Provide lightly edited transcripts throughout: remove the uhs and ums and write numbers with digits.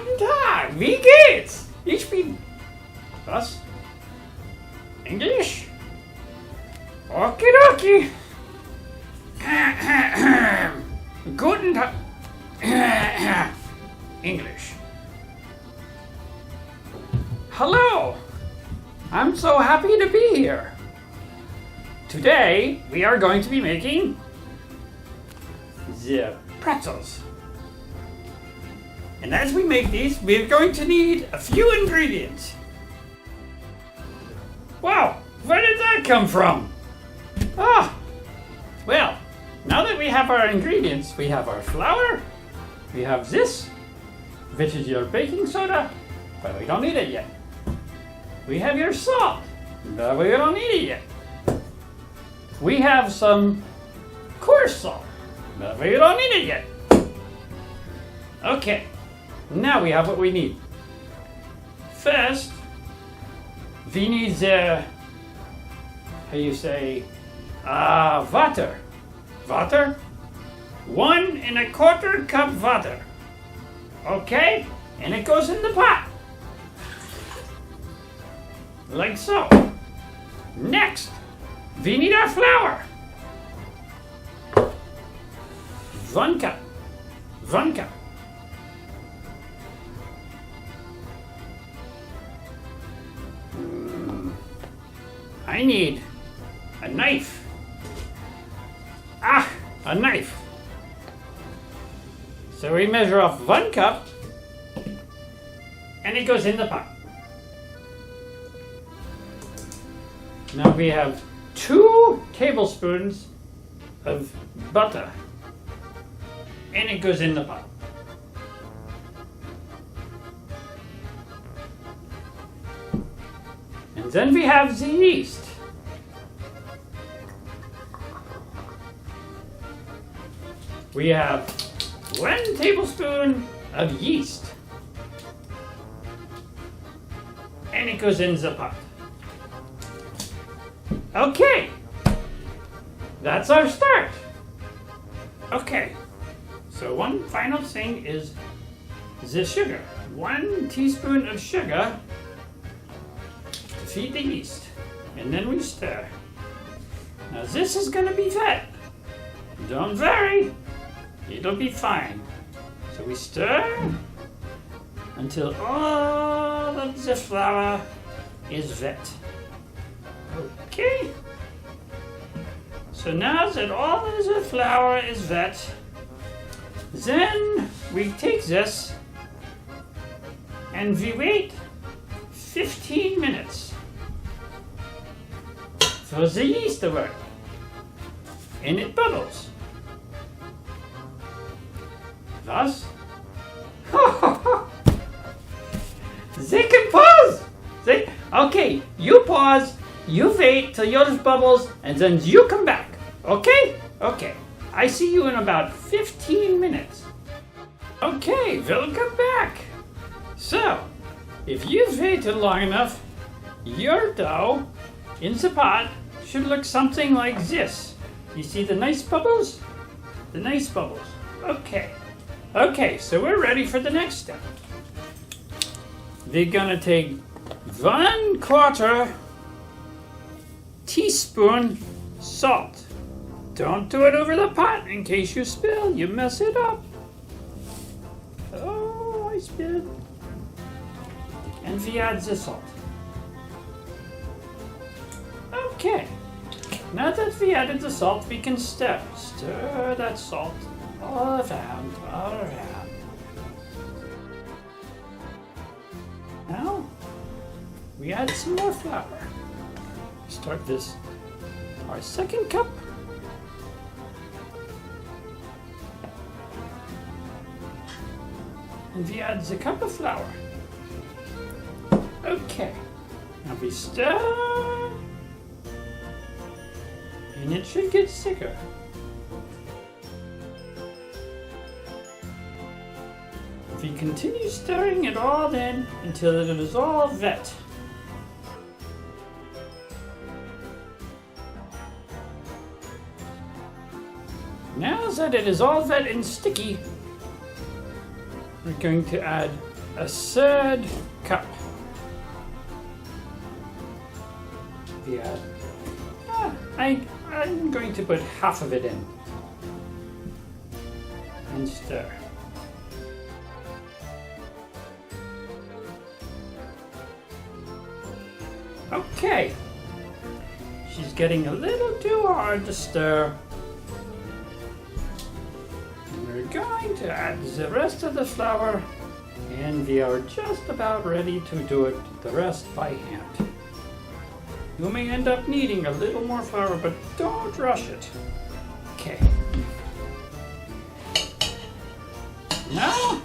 Guten Tag, wie geht's? Ich bin... Was? Englisch? Okidoki. Guten Tag. English. Hello. I'm so happy to be here. Today we are going to be making the pretzels. And as we make these, we're going to need a few ingredients. Wow, where did that come from? Well, now that we have our ingredients, we have our flour, we have this, which is your baking soda, but we don't need it yet. We have your salt, but we don't need it yet. We have some coarse salt, but we don't need it yet. Okay, now we have what we need. First, we need the, how you say, water. Water? 1 1/4 cup water. Okay? And it goes in the pot. Like so. Next, we need our flour. 1 cup. 1 cup. I need a knife. A knife. So we measure off 1 cup and it goes in the pot. Now we have 2 tablespoons of butter and it goes in the pot. And then we have the yeast. We have 1 tablespoon of yeast. And it goes in the pot. Okay. That's our start. Okay. So one final thing is the sugar. 1 teaspoon of sugar to feed the yeast. And then we stir. Now this is going to be wet. Don't worry. It'll be fine. So we stir until all of the flour is wet. Okay. So now that all of the flour is wet, then we take this and we wait 15 minutes for the yeast to work. And it bubbles. Was? They can pause. Okay, you pause, you wait till yours bubbles, and then you come back. Okay? Okay. I see you in about 15 minutes. Okay, welcome back. So, if you've waited long enough, your dough in the pot should look something like this. You see the nice bubbles? The nice bubbles. Okay. Okay, so we're ready for the next step. We're gonna take 1/4 teaspoon salt. Don't do it over the pot in case you spill, you mess it up. Oh, I spilled. And we add the salt. Okay, now that we added the salt, we can stir. Stir that salt all around, all around. Now, we add some more flour. Start this, our 2nd cup. And we add the cup of flour. Okay, now we stir. And it should get thicker. We continue stirring it all then until it is all wet. Now that it is all wet and sticky, we're going to add a third cup. Yeah, I'm going to put half of it in and stir. Okay, she's getting a little too hard to stir. And we're going to add the rest of the flour, and we are just about ready to do it the rest by hand. You may end up needing a little more flour, but don't rush it. Okay. Now,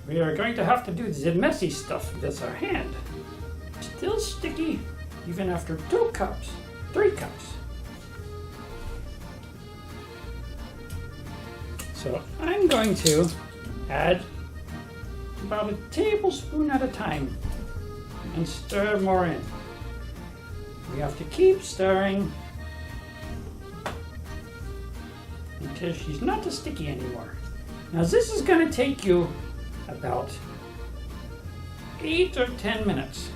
we are going to have to do the messy stuff with our hand. Still sticky, even after 2 cups, 3 cups. So I'm going to add about a tablespoon at a time and stir more in. We have to keep stirring until she's not as sticky anymore. Now this is going to take you about 8 or 10 minutes.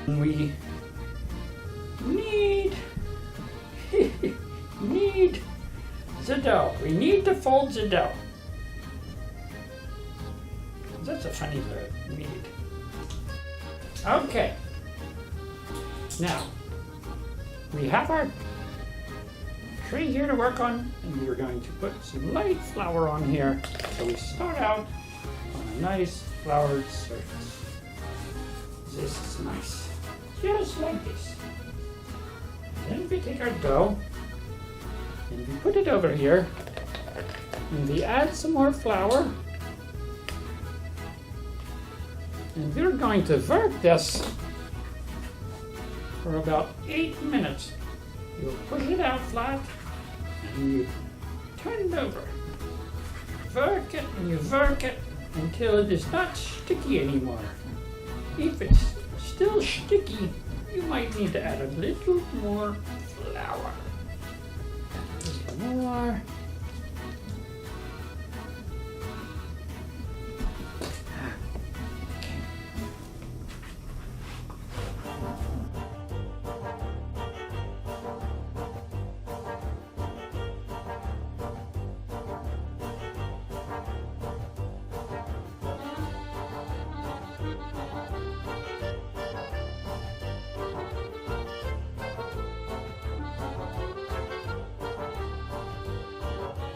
We need the dough. We need to fold the dough. That's a funny word, need. Okay. Now, we have our tray here to work on, and we're going to put some light flour on here. So we start out on a nice floured surface. This is nice. Just like this. Then we take our dough and we put it over here, and we add some more flour, and we're going to work this for about 8 minutes. You push it out flat and you turn it over. Work it and you work it until it is not sticky anymore. If it's still sticky, you might need to add a little more flour. A little more.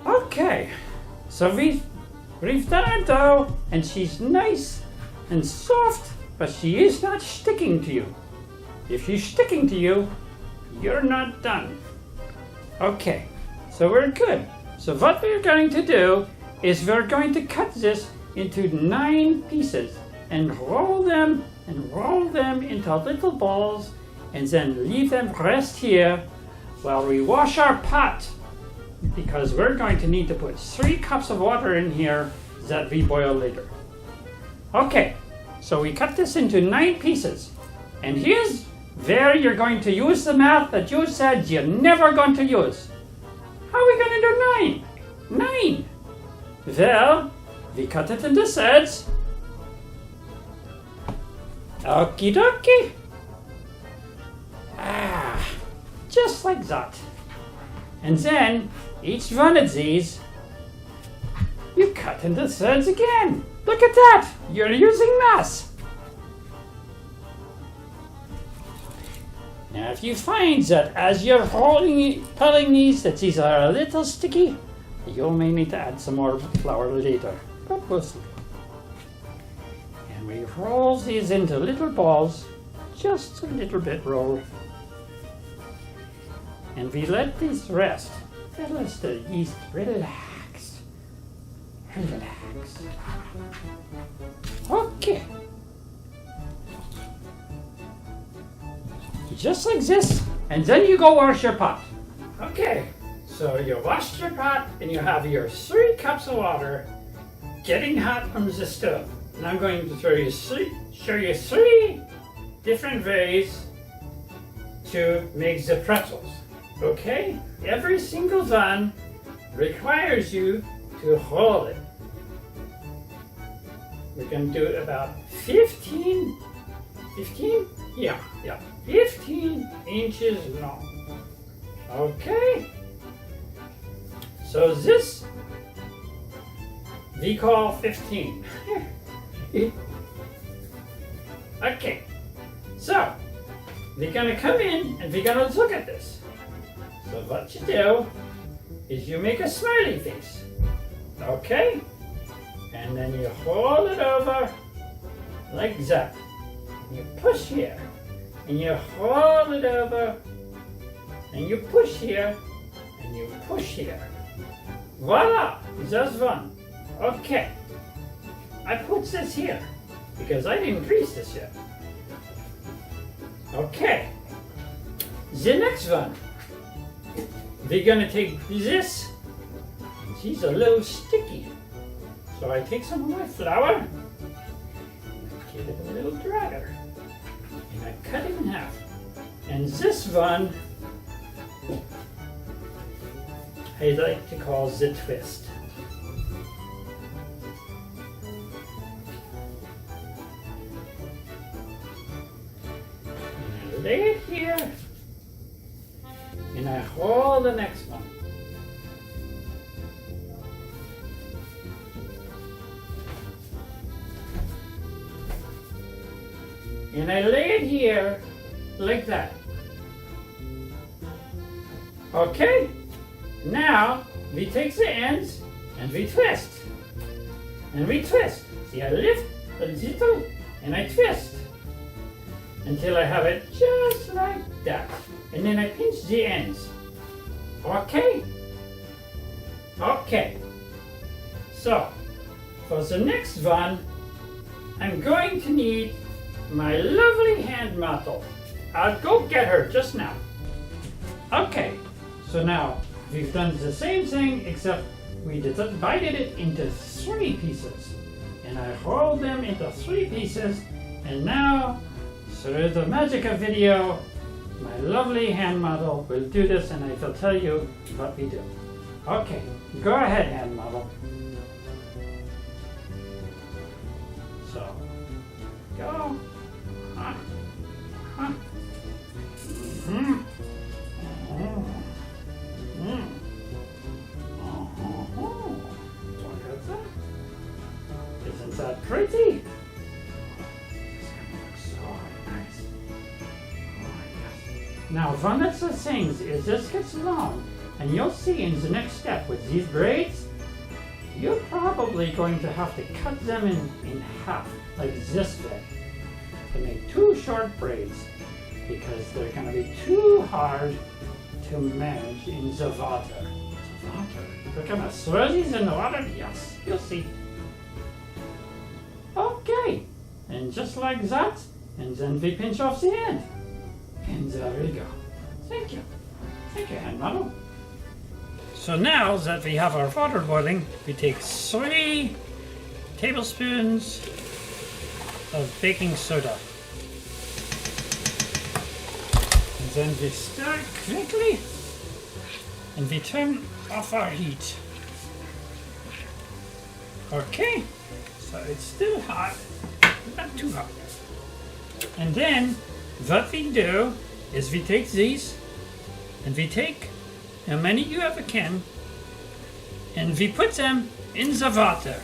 Okay, so we've done our dough, and she's nice and soft, but she is not sticking to you. If she's sticking to you, you're not done. Okay, so we're good. So what we're going to do is we're going to cut this into 9 pieces and roll them into little balls, and then leave them rest here while we wash our pot, because we're going to need to put 3 cups of water in here that we boil later. Okay, so we cut this into 9 pieces, and here's where you're going to use the math that you said you're never going to use. How are we going to do 9? 9! Well, we cut it into thirds. Okie dokie. Just like that. And then, each one of these, you cut into thirds again. Look at that! You're using math. Now, if you find that as you're pulling these, that these are a little sticky, you may need to add some more flour later. But we'll see. And we roll these into little balls, just a little bit roll. And we let these rest. Let the yeast relax. Relax. Okay. Just like this, and then you go wash your pot. Okay, so you washed your pot, and you have your 3 cups of water getting hot from the stove. And I'm going to show you 3 different ways to make the pretzels. Okay? Every single one requires you to hold it. We're going to do about 15? Yeah, 15 inches long. Okay? So this we call 15. Okay, so we're gonna come in and we're gonna look at this. So what you do is you make a smiley face, okay? And then you hold it over like that. You push here, and you hold it over, and you push here, and you push here. Voila, just one. Okay, I put this here because I didn't grease this yet. Okay, the next one, we're gonna take this. She's a little sticky, so I take some of my flour, give it a little drier, and I cut it in half. And this one, I like to call the twist. Lay it here, and I hold the next one. And I lay it here, like that. Okay? Now, we take the ends, and we twist. And we twist. See, I lift a little, and I twist. Until I have it just like that. And then I pinch the ends. Okay? Okay. So, for the next one, I'm going to need my lovely hand model. I'll go get her just now. Okay, so now we've done the same thing except we divided it into 3 pieces. And I hold them into 3 pieces, and now through the magic of video, my lovely hand model will do this, and I will tell you what we do. Okay, go ahead, hand model. So, go. Look at that. Isn't that pretty? Now, one of the things is this gets long, and you'll see in the next step with these braids, you're probably going to have to cut them in half, like this way, to make 2 short braids, because they're going to be too hard to manage in the water. The water. We're going to throw these in the water? Yes, you'll see. Okay, and just like that, and then we pinch off the end. And there we go. Thank you. Thank you, hand model. So now that we have our water boiling, we take 3 tablespoons of baking soda. And then we stir quickly, and we turn off our heat. Okay, so it's still hot, not too hot. And then what we do is we take these, and we take how many you ever can, and we put them in the water.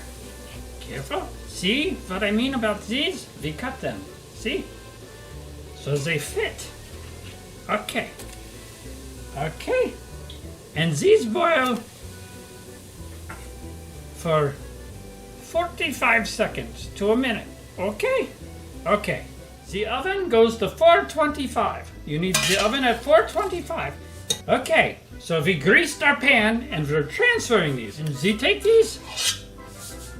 Careful. See what I mean about these? We cut them. See? So they fit. Okay. Okay. And these boil for 45 seconds to a minute. Okay? Okay. The oven goes to 425. You need the oven at 425. Okay, so we greased our pan and we're transferring these. And we take these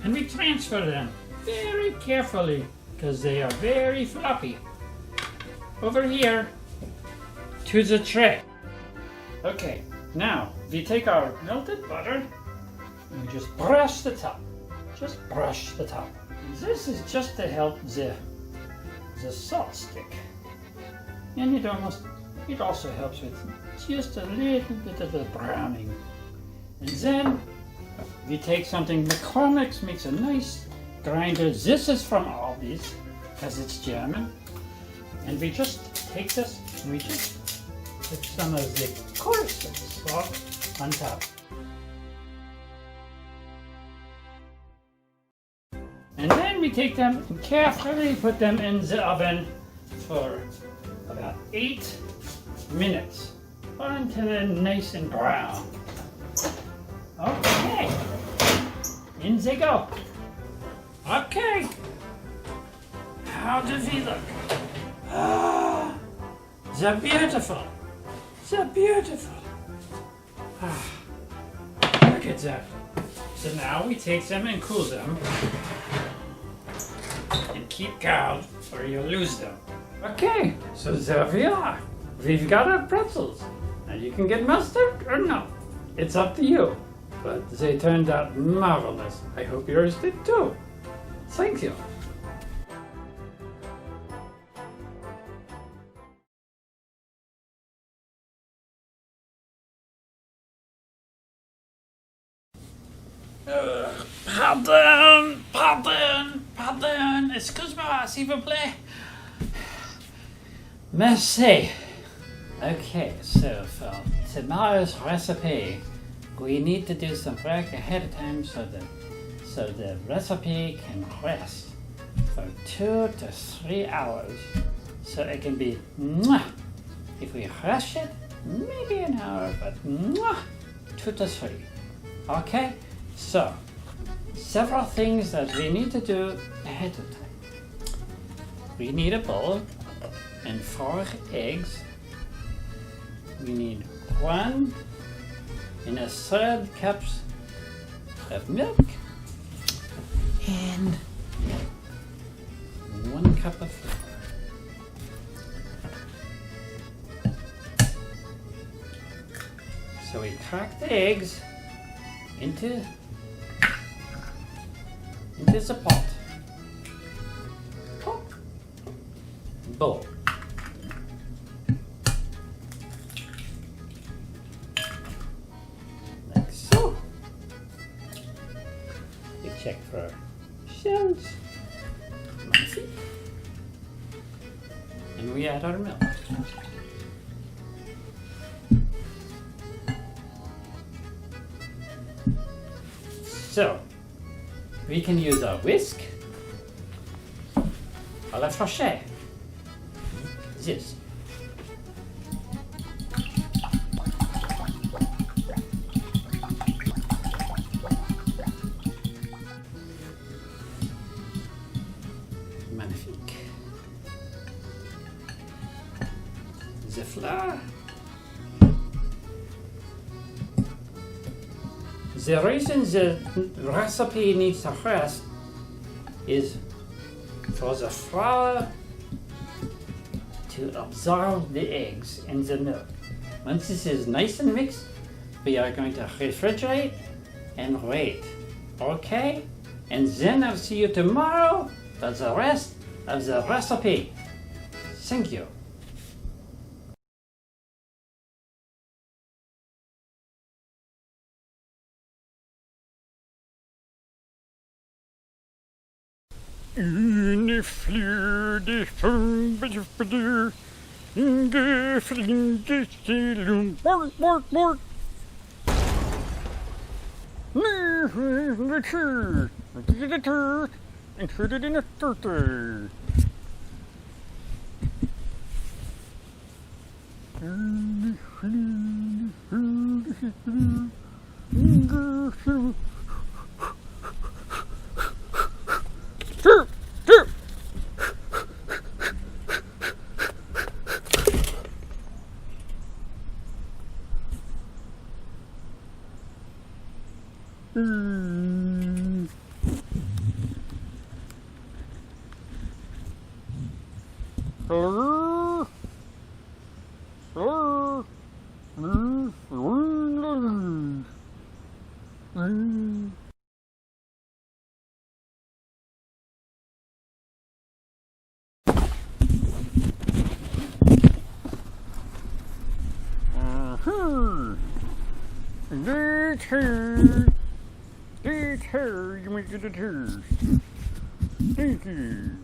and we transfer them very carefully because they are very floppy. Over here to the tray. Okay, now we take our melted butter and we just brush the top. Just brush the top. This is just to help the salt stick. And you almost It also helps with just a little bit of the browning. And then we take something, McCormick's makes a nice grinder. This is from Aldi's because it's German. And we just take this and we just put some of the coarse salt on top. And then we take them and carefully put them in the oven for about 8 minutes until they're nice and brown. Okay, in they go. Okay, how do they look? Ah, they're beautiful. They're beautiful. Ah, look at that. So now we take them and cool them. And keep count or you'll lose them. Okay, so there we are. We've got our pretzels. Now you can get mustard or no. It's up to you. But they turned out marvelous. I hope yours did too. Thank you. Pardon, excuse-moi, s'il vous plaît. Merci. Okay, so for tomorrow's recipe, we need to do some work ahead of time so the recipe can rest for 2 to 3 hours. So it can be, if we rush it, maybe an hour, but 2 to 3. Okay? So, several things that we need to do ahead of time. We need a bowl and 4 eggs. We need 1 1/3 cups of milk and 1 cup of flour. So we crack the eggs into the pot. Bowl. Like so. We check for shells. And we add our milk. So, we can use a whisk or la fourchette. This. Magnifique. The flour. The reason the recipe needs to rest is for the flour to absorb the eggs in the milk. Once this is nice and mixed, we are going to refrigerate and wait. Okay? And then I'll see you tomorrow for the rest of the recipe. Thank you. Une fleur de femme, de fling de style, bark, bark, bark. The tree, the tree, and put it in a turtle. The turd. The turd. You make it a turd. Thank you.